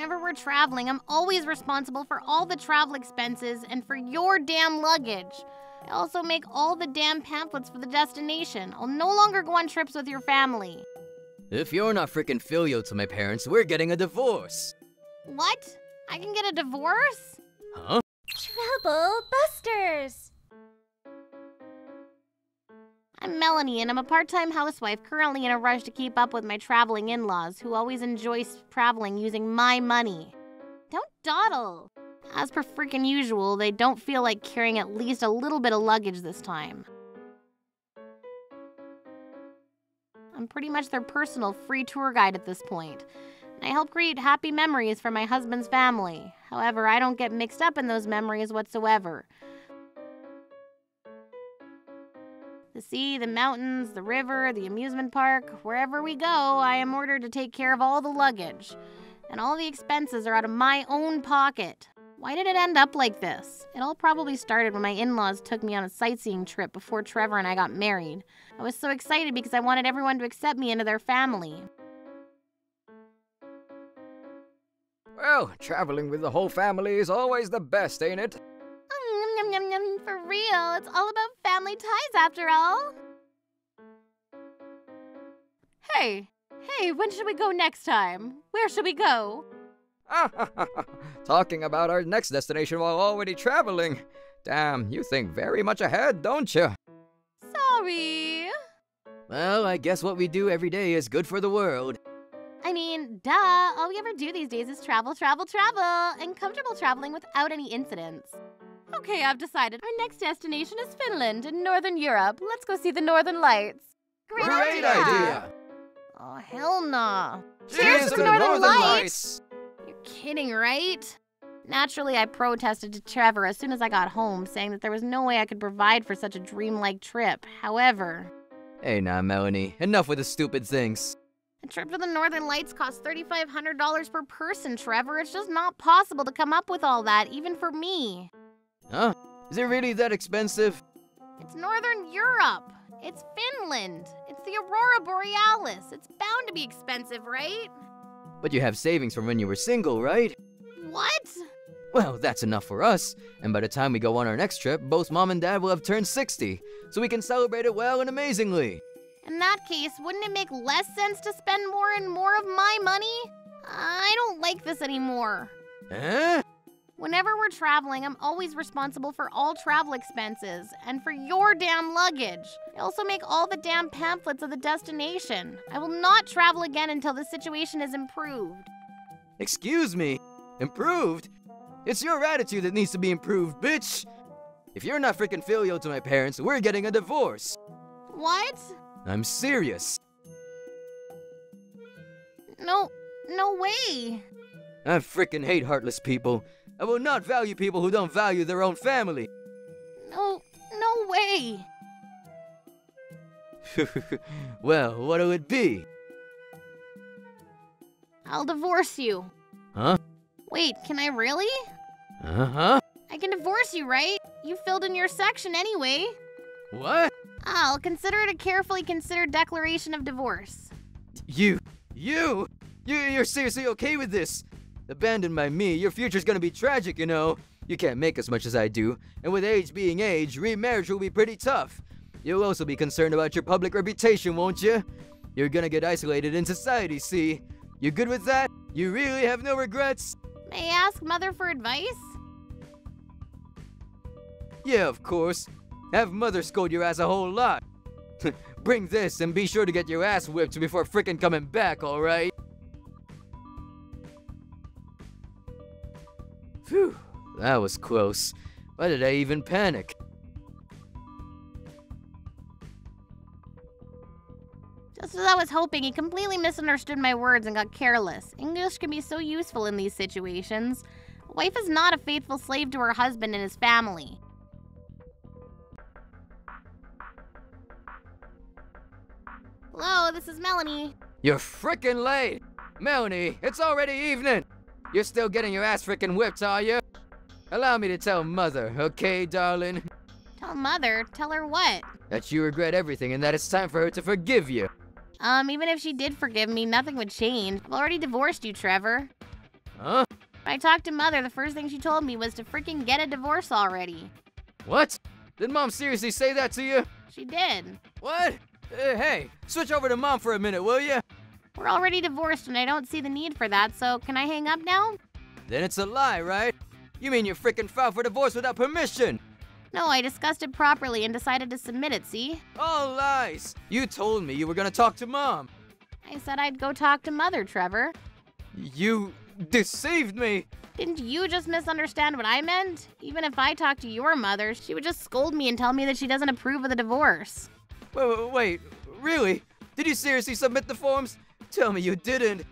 Whenever we're traveling, I'm always responsible for all the travel expenses and for your damn luggage. I also make all the damn pamphlets for the destination. I'll no longer go on trips with your family. If you're not freaking filial to my parents, we're getting a divorce. What? I can get a divorce? Huh? Trouble Busters! I'm Melanie, and I'm a part-time housewife currently in a rush to keep up with my traveling in-laws who always enjoy traveling using my money. Don't dawdle. As per freaking usual, they don't feel like carrying at least a little bit of luggage this time. I'm pretty much their personal free tour guide at this point. I help create happy memories for my husband's family. However, I don't get mixed up in those memories whatsoever. The sea, the mountains, the river, the amusement park, wherever we go, I am ordered to take care of all the luggage. And all the expenses are out of my own pocket. Why did it end up like this? It all probably started when my in-laws took me on a sightseeing trip before Trevor and I got married. I was so excited because I wanted everyone to accept me into their family. Well, traveling with the whole family is always the best, ain't it? For real, it's all about family ties after all. Hey, when should we go next time? Where should we go? Talking about our next destination while already traveling. Damn, you think very much ahead, don't you? Sorry. Well, I guess what we do every day is good for the world. I mean, duh, all we ever do these days is travel, and comfortable traveling without any incidents. Okay, I've decided. Our next destination is Finland in Northern Europe. Let's go see the Northern Lights. Great idea! Oh, hell nah. Cheers to the Northern Lights! You're kidding, right? Naturally, I protested to Trevor as soon as I got home, saying that there was no way I could provide for such a dreamlike trip. However... Hey now, Melanie. Enough with the stupid things. A trip to the Northern Lights costs $3,500 per person, Trevor. It's just not possible to come up with all that, even for me. Huh? Is it really that expensive? It's Northern Europe. It's Finland. It's the Aurora Borealis. It's bound to be expensive, right? But you have savings from when you were single, right? What? Well, that's enough for us. And by the time we go on our next trip, both Mom and Dad will have turned 60. So we can celebrate it well and amazingly. In that case, wouldn't it make less sense to spend more and more of my money? I don't like this anymore. Huh? Whenever we're traveling, I'm always responsible for all travel expenses and for your damn luggage. I also make all the damn pamphlets of the destination. I will not travel again until the situation is improved. Excuse me? Improved? It's your attitude that needs to be improved, bitch! If you're not freaking filial to my parents, we're getting a divorce. What? I'm serious. No way. I freaking hate heartless people. I will not value people who don't value their own family. No way. Well, what'll it be? I'll divorce you. Huh? Wait, can I really? Uh-huh. I can divorce you, right? You filled in your section anyway. What? I'll consider it a carefully considered declaration of divorce. You're seriously okay with this? Abandoned by me, your future's gonna be tragic, you know. You can't make as much as I do, and with age being age, remarriage will be pretty tough. You'll also be concerned about your public reputation, won't you? You're gonna get isolated in society, see? You good with that? You really have no regrets? May I ask Mother for advice? Yeah, of course. Have Mother scold your ass a whole lot. Bring this and be sure to get your ass whipped before frickin' coming back, alright? Phew, that was close. Why did I even panic? Just as I was hoping, he completely misunderstood my words and got careless. English can be so useful in these situations. A wife is not a faithful slave to her husband and his family. Hello, this is Melanie. You're frickin' late! Melanie, it's already evening! You're still getting your ass frickin' whipped, are you? Allow me to tell Mother, okay, darling? Tell Mother? Tell her what? That you regret everything and that it's time for her to forgive you. Even if she did forgive me, nothing would change. I've already divorced you, Trevor. Huh? When I talked to Mother, the first thing she told me was to freaking get a divorce already. What? Did Mom seriously say that to you? She did. What? Hey, switch over to Mom for a minute, will ya? We're already divorced and I don't see the need for that, so can I hang up now? Then it's a lie, right? You mean you frickin' filed for divorce without permission? No, I discussed it properly and decided to submit it, see? All lies! You told me you were gonna talk to Mom. I said I'd go talk to Mother, Trevor. You deceived me! Didn't you just misunderstand what I meant? Even if I talked to your mother, she would just scold me and tell me that she doesn't approve of the divorce. Wait, really? Did you seriously submit the forms? Tell me you didn't.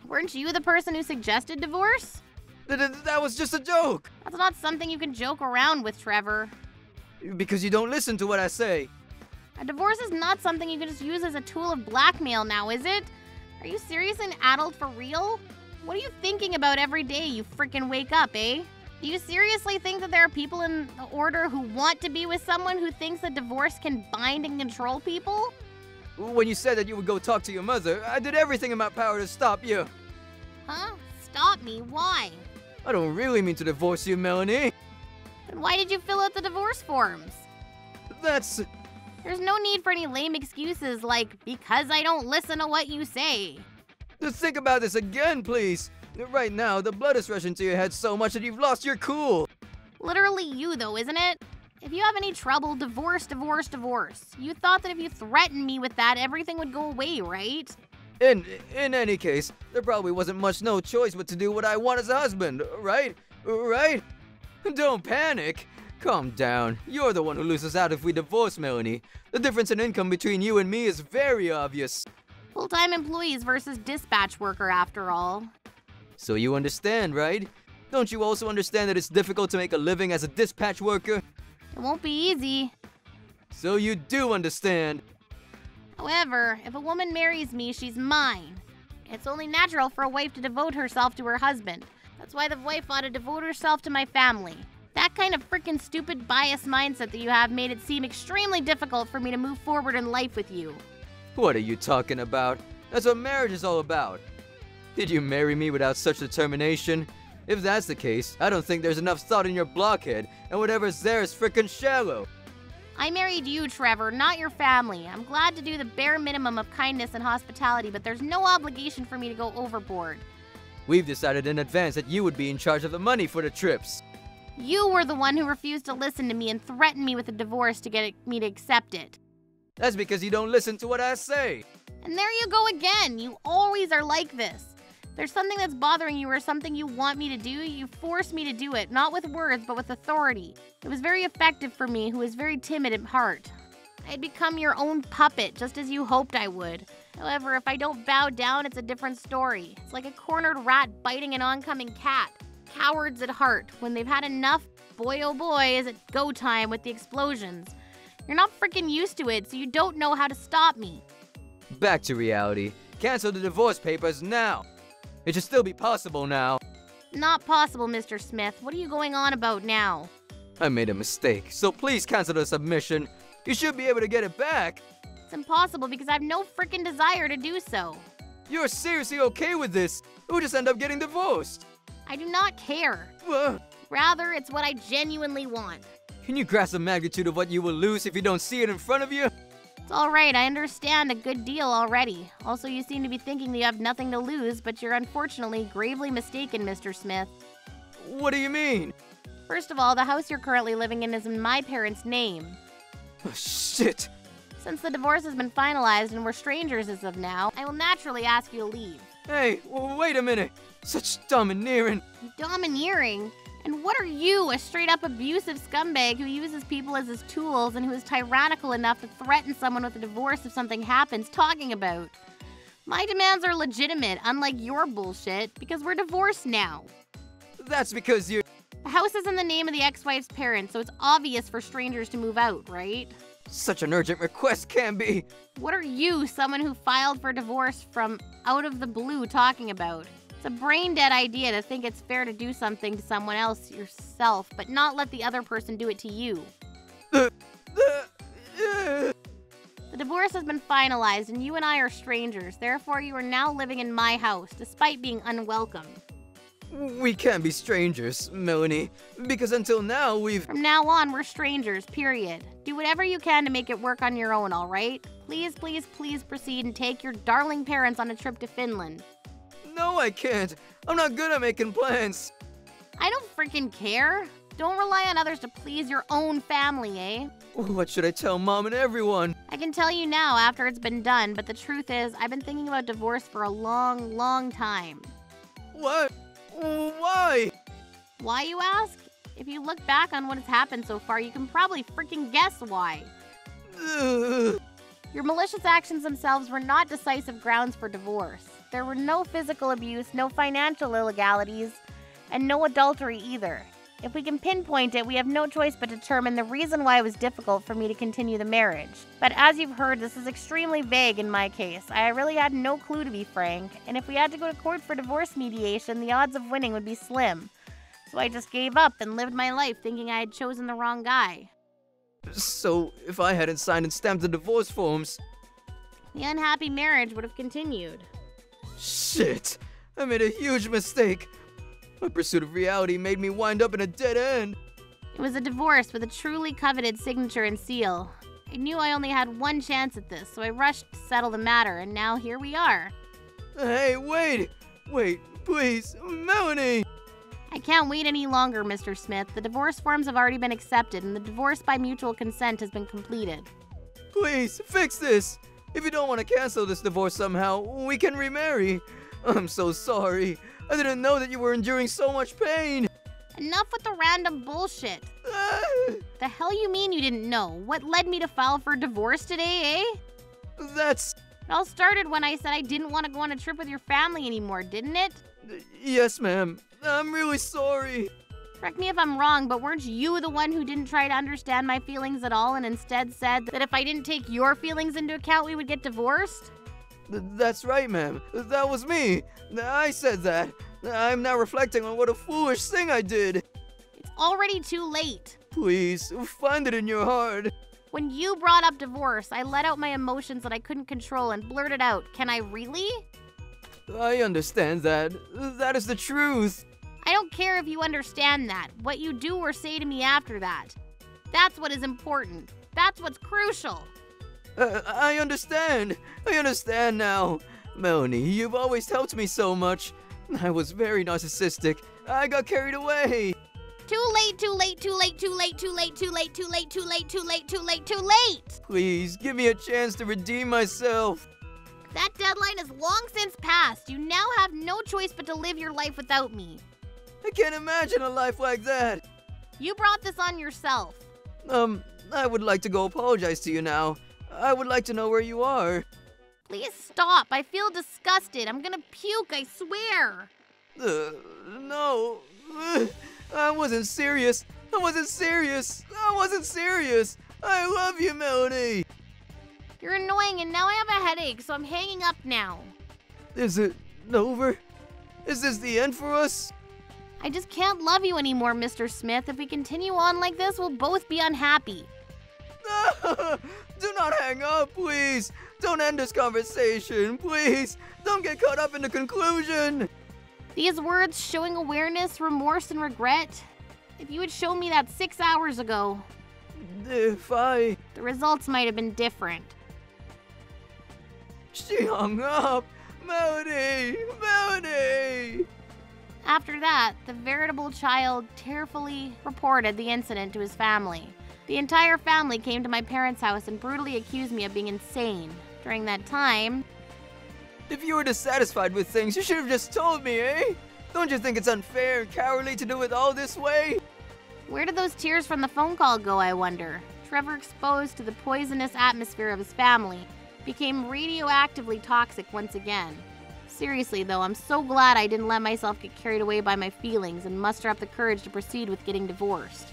Weren't you the person who suggested divorce? That was just a joke. That's not something you can joke around with, Trevor. Because you don't listen to what I say. A divorce is not something you can just use as a tool of blackmail now, is it? Are you seriously an adult for real? What are you thinking about every day you freaking wake up, eh? Do you seriously think that there are people in the order who want to be with someone who thinks that divorce can bind and control people? When you said that you would go talk to your mother, I did everything in my power to stop you. Huh? Stop me? Why? I don't really mean to divorce you, Melanie. Then why did you fill out the divorce forms? That's... There's no need for any lame excuses like, because I don't listen to what you say. Just think about this again, please. Right now, the blood is rushing to your head so much that you've lost your cool. Literally you, though, isn't it? If you have any trouble, divorce, divorce, divorce. You thought that if you threatened me with that, everything would go away, right? In any case, there probably wasn't much no choice but to do what I want as a husband, right? Right? Don't panic. Calm down. You're the one who loses out if we divorce, Melanie. The difference in income between you and me is very obvious. Full-time employees versus dispatch worker, after all. So you understand, right? Don't you also understand that it's difficult to make a living as a dispatch worker? It won't be easy. So you do understand. However, if a woman marries me, she's mine. It's only natural for a wife to devote herself to her husband. That's why the wife ought to devote herself to my family. That kind of freaking stupid bias mindset that you have made it seem extremely difficult for me to move forward in life with you. What are you talking about? That's what marriage is all about. Did you marry me without such determination? If that's the case, I don't think there's enough thought in your blockhead, and whatever's there is frickin' shallow. I married you, Trevor, not your family. I'm glad to do the bare minimum of kindness and hospitality, but there's no obligation for me to go overboard. We've decided in advance that you would be in charge of the money for the trips. You were the one who refused to listen to me and threatened me with a divorce to get me to accept it. That's because you don't listen to what I say. And there you go again. You always are like this. There's something that's bothering you or something you want me to do, you force me to do it, not with words, but with authority. It was very effective for me, who is very timid at heart. I had become your own puppet, just as you hoped I would. However, if I don't bow down, it's a different story. It's like a cornered rat biting an oncoming cat. Cowards at heart. When they've had enough, boy oh boy, is it go time with the explosions. You're not freaking used to it, so you don't know how to stop me. Back to reality. Cancel the divorce papers now. It should still be possible now. Not possible, Mr. Smith. What are you going on about now? I made a mistake, so please cancel the submission. You should be able to get it back. It's impossible because I have no freaking desire to do so. You're seriously okay with this? We'll just end up getting divorced. I do not care. Rather, it's what I genuinely want. Can you grasp the magnitude of what you will lose if you don't see it in front of you? It's alright, I understand a good deal already. Also, you seem to be thinking that you have nothing to lose, but you're unfortunately gravely mistaken, Mr. Smith. What do you mean? First of all, the house you're currently living in is in my parents' name. Oh, shit. Since the divorce has been finalized and we're strangers as of now, I will naturally ask you to leave. Hey, wait a minute. Such domineering. Domineering? And what are you, a straight-up abusive scumbag who uses people as his tools and who is tyrannical enough to threaten someone with a divorce if something happens, talking about? My demands are legitimate, unlike your bullshit, because we're divorced now. That's because you're... The house is in the name of the ex-wife's parents, so it's obvious for strangers to move out, right? Such an urgent request can be. What are you, someone who filed for divorce from out of the blue, talking about? It's a brain-dead idea to think it's fair to do something to someone else yourself, but not let the other person do it to you. The divorce has been finalized and you and I are strangers. Therefore, you are now living in my house, despite being unwelcome. We can't be strangers, Melanie, because until now we've... From now on, we're strangers, period. Do whatever you can to make it work on your own, all right? Please, please, please proceed and take your darling parents on a trip to Finland. No, I can't. I'm not good at making plans. I don't freaking care. Don't rely on others to please your own family, eh? What should I tell Mom and everyone? I can tell you now after it's been done, but the truth is, I've been thinking about divorce for a long, long time. What? Why? Why, you ask? If you look back on what has happened so far, you can probably freaking guess why. Ugh. Your malicious actions themselves were not decisive grounds for divorce. There were no physical abuse, no financial illegalities, and no adultery either. If we can pinpoint it, we have no choice but to determine the reason why it was difficult for me to continue the marriage. But as you've heard, this is extremely vague in my case. I really had no clue, to be frank, and if we had to go to court for divorce mediation, the odds of winning would be slim. So I just gave up and lived my life thinking I had chosen the wrong guy. So, if I hadn't signed and stamped the divorce forms... The unhappy marriage would have continued. Shit! I made a huge mistake. My pursuit of reality made me wind up in a dead end. It was a divorce with a truly coveted signature and seal. I knew I only had one chance at this, so I rushed to settle the matter, and now here we are. Hey, wait! Wait, please, Melanie! I can't wait any longer, Mr. Smith. The divorce forms have already been accepted, and the divorce by mutual consent has been completed. Please, fix this! If you don't want to cancel this divorce somehow, we can remarry. I'm so sorry. I didn't know that you were enduring so much pain. Enough with the random bullshit. Ah, The hell you mean you didn't know? What led me to file for divorce today, eh? that's... It all started when I said I didn't want to go on a trip with your family anymore, didn't it? Yes, ma'am. I'm really sorry. Correct me if I'm wrong, but weren't you the one who didn't try to understand my feelings at all and instead said that if I didn't take your feelings into account, we would get divorced? That's right, ma'am. That was me. I said that. I'm now reflecting on what a foolish thing I did. It's already too late. Please, find it in your heart. When you brought up divorce, I let out my emotions that I couldn't control and blurted out, "Can I really?" I understand that. That is the truth. I don't care if you understand that. What you do or say to me after that. That's what is important. That's what's crucial. I understand. I understand now. Melanie, you've always helped me so much. I was very narcissistic. I got carried away. Too late, too late, too late, too late, too late, too late, too late, too late, too late, too late, too late. Please, give me a chance to redeem myself. That deadline is long since passed. You now have no choice but to live your life without me. I can't imagine a life like that. You brought this on yourself. I would like to go apologize to you now. I would like to know where you are. Please stop. I feel disgusted. I'm gonna puke, I swear. No. I wasn't serious. I wasn't serious. I wasn't serious. I love you, Melanie. You're annoying and now I have a headache, so I'm hanging up now. Is it over? Is this the end for us? I just can't love you anymore, Mr. Smith. If we continue on like this, we'll both be unhappy. Do not hang up, please. Don't end this conversation, please. Don't get caught up in the conclusion. These words showing awareness, remorse, and regret. If you had shown me that 6 hours ago, The results might have been different. She hung up. Melanie! Melanie! After that, the veritable child tearfully reported the incident to his family. The entire family came to my parents' house and brutally accused me of being insane. During that time, If you were dissatisfied with things, you should have just told me, eh? Don't you think it's unfair and cowardly to do it all this way? where did those tears from the phone call go, I wonder? Trevor, exposed to the poisonous atmosphere of his family, became radioactively toxic once again. Seriously though, I'm so glad I didn't let myself get carried away by my feelings and muster up the courage to proceed with getting divorced.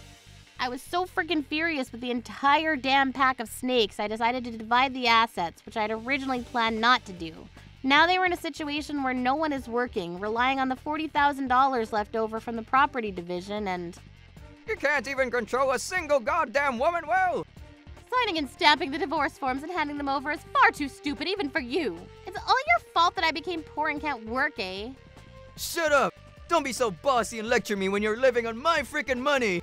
I was so freaking furious with the entire damn pack of snakes, I decided to divide the assets, which I had originally planned not to do. Now they were in a situation where no one is working, relying on the $40,000 left over from the property division and You can't even control a single goddamn woman well! signing and stamping the divorce forms and handing them over is far too stupid even for you. It's all your fault that I became poor and can't work, eh? Shut up! Don't be so bossy and lecture me when you're living on my freaking money!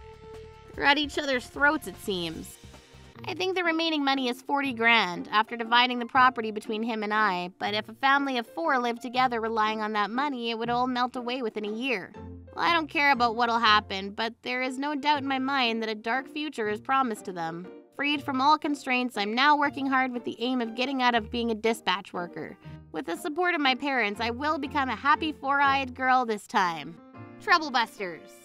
We're at each other's throats, it seems. I think the remaining money is 40 grand after dividing the property between him and I, but if a family of 4 lived together relying on that money, it would all melt away within a year. Well, I don't care about what'll happen, but there is no doubt in my mind that a dark future is promised to them. Freed from all constraints, I'm now working hard with the aim of getting out of being a dispatch worker. With the support of my parents, I will become a happy 4-eyed girl this time. Troublebusters.